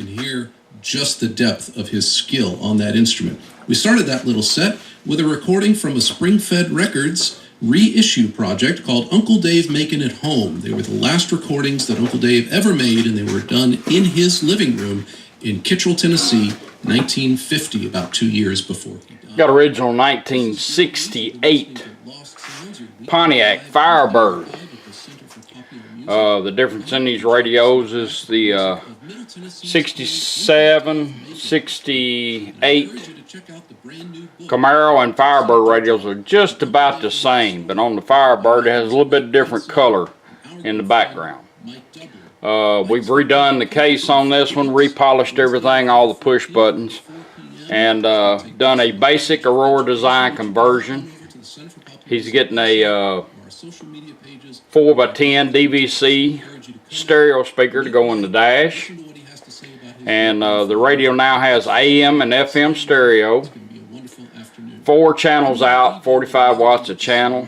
can hear just the depth of his skill on that instrument. We started that little set with a recording from a Spring-Fed Records reissue project called Uncle Dave Making It Home. They were the last recordings that Uncle Dave ever made, and they were done in his living room in Kittrell, Tennessee, 1950, about 2 years before he died. Got original 1968 Pontiac Firebird. The difference in these radios is the 67, 68 Camaro and Firebird radios are just about the same, but on the Firebird it has a little bit different color in the background. We've redone the case on this one, repolished everything, all the push buttons, and done a basic Aurora Design conversion. He's getting a 4x10 DVC stereo speaker to go in the dash, and the radio now has AM and FM stereo, 4 channels out, 45 watts a channel,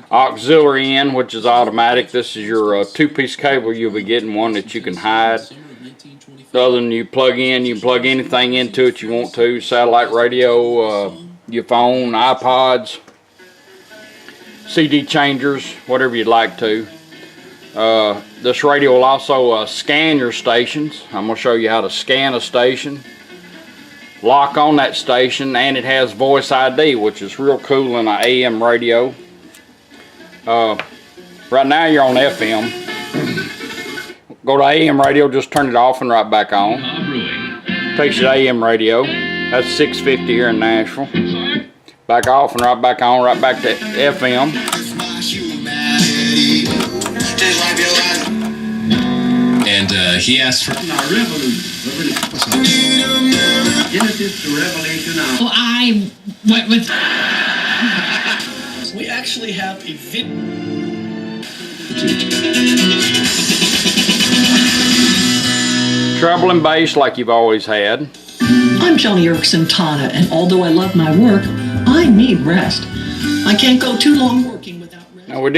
auxiliary in, which is automatic. This is your 2-piece cable you'll be getting, one that you can hide. Other than you plug in, you can plug anything into it you want to, satellite radio, your phone, iPods, CD changers, whatever you'd like to. This radio will also scan your stations. I'm going to show you how to scan a station, lock on that station, and it has voice ID, which is real cool in an AM radio. Right now you're on FM. Go to AM radio, just turn it off and right back on. Takes you to AM radio. That's 650 here in Nashville. Back off and right back on, right back to FM. And he asked for Genesis to Revelation. Well, I went with. We actually have a Treble and bass like you've always had. I'm Joni Eareckson Tada, and although I love my work, I need rest. I can't go too long working without rest. Now we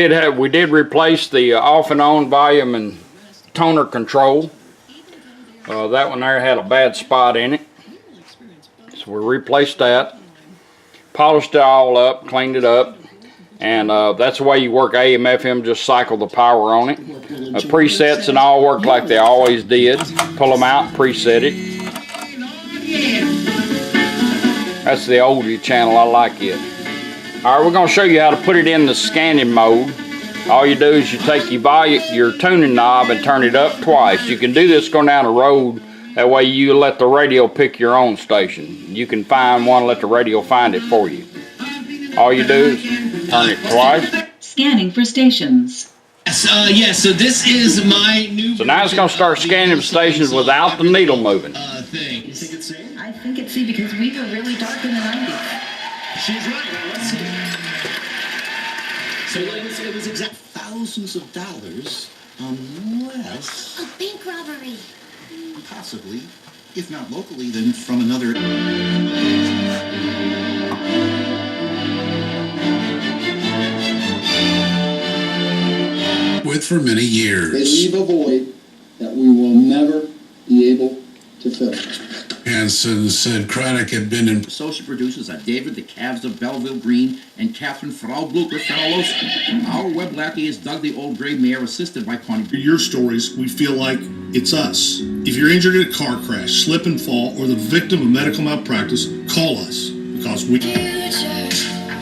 did replace the off and on volume and toner control. That one there had a bad spot in it, so we replaced that, polished it all up, cleaned it up, and that's the way you work AM FM. Just cycle the power on it. Presets and all work like they always did. Pull them out, preset it. That's the oldie channel. I like it. All right, we're going to show you how to put it in the scanning mode. All you do is you take your tuning knob and turn it up twice. You can do this going down the road. That way you let the radio pick your own station. You can find one, let the radio find it for you. All you do is turn it twice. Scanning for stations. So this is my new. So now it's going to start scanning stations without the needle moving. Thing. You think it's C? I think it's C because we were really dark in the 90s. She's right. Well, let's see. So it was exact thousands of dollars, unless A bank robbery. possibly, if not locally, then from another. with for many years. They leave a void that we will never be able to fill. Hansen said Chronic had been in. Associate producers are David, the Cavs of Belleville Green, and Catherine Frau Blucher Fellows. Our web lackey is Doug, the old gray mare, assisted by Connie. For your stories, we feel like it's us. If you're injured in a car crash, slip and fall, or the victim of medical malpractice, call us because we.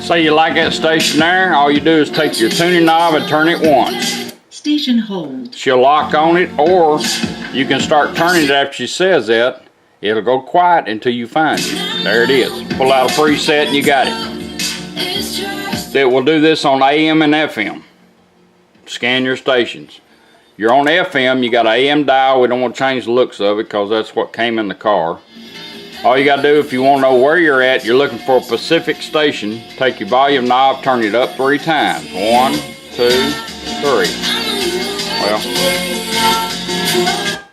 Say you like that station there, all you do is take your tuning knob and turn it once. Station hold. She'll lock on it, or you can start turning it after she says that. It'll go quiet until you find it. There it is. Pull out a preset and you got it. That will do this on AM and FM. Scan your stations. You're on FM, you got an AM dial. We don't want to change the looks of it because that's what came in the car. All you got to do if you want to know where you're at, you're looking for a Pacific station, take your volume knob, turn it up 3 times. 1, 2, 3. Well.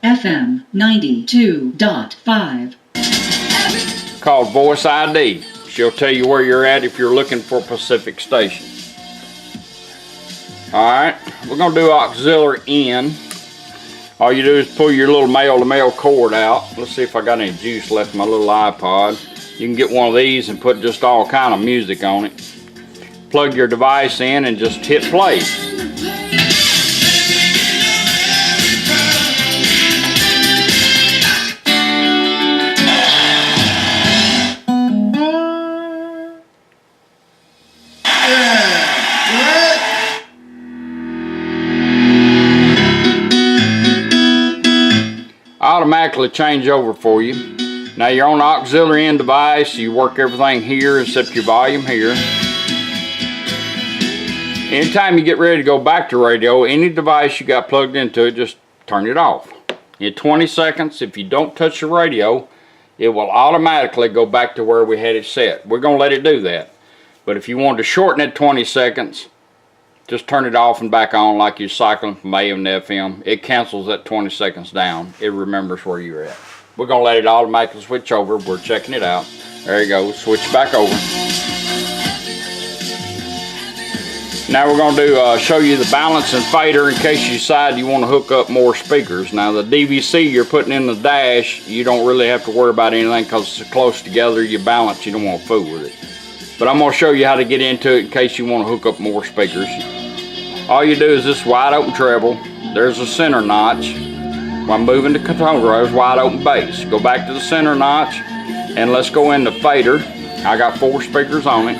FM 92.5. Called Voice ID. She'll tell you where you're at if you're looking for Pacific station. Alright, we're going to do auxiliary in. All you do is pull your little male-to-male cord out. Let's see if I got any juice left in my little iPod. You can get one of these and put just all kind of music on it. Plug your device in and just hit play. Automatically change over for you. Now you're on the auxiliary in device, you work everything here except your volume here. Anytime you get ready to go back to radio, any device you got plugged into it, just turn it off. In 20 seconds, if you don't touch the radio, it will automatically go back to where we had it set. We're going to let it do that. But if you want to shorten it 20 seconds, just turn it off and back on like you're cycling from AM to FM. It cancels that 20 seconds down. It remembers where you're at. We're going to let it automatically switch over. We're checking it out. There you go. Switch back over. Now we're going to show you the balance and fader in case you decide you want to hook up more speakers. Now the DVC you're putting in the dash, you don't really have to worry about anything because it's close together. You balance, you don't want to fool with it. But I'm going to show you how to get into it in case you want to hook up more speakers. All you do is this wide open treble. There's a center notch. When I'm moving to control, there's wide open bass. Go back to the center notch and let's go into fader. I got 4 speakers on it.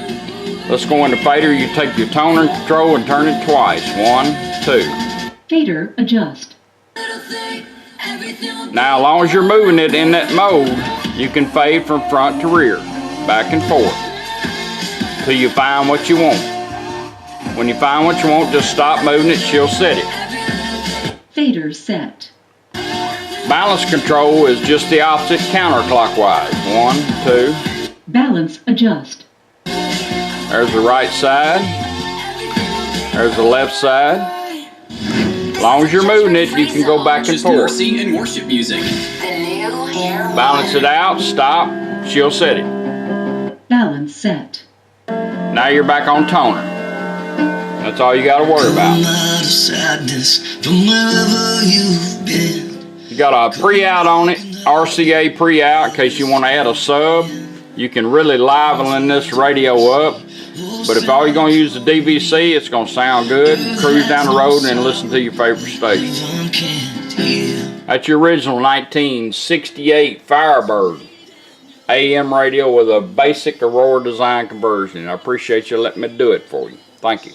Let's go into fader. You take your toner and control and turn it twice. 1, 2. Fader adjust. Now as long as you're moving it in that mode, you can fade from front to rear, back and forth, till you find what you want. When you find what you want, just stop moving it, she'll set it. Fader set. Balance control is just the opposite counterclockwise. 1, 2. Balance adjust. There's the right side. There's the left side. As long as you're moving it, you can go back and forth. Mercy and worship music. Balance it out, stop, she'll set it. Balance set. Now you're back on toner. That's all you got to worry about. You got a pre-out on it, RCA pre-out in case you want to add a sub. You can really liven this radio up. But if all you're going to use the DVC, it's going to sound good. Cruise down the road and listen to your favorite station. That's your original 1968 Firebird AM radio with a basic Aurora Design conversion. I appreciate you letting me do it for you. Thank you.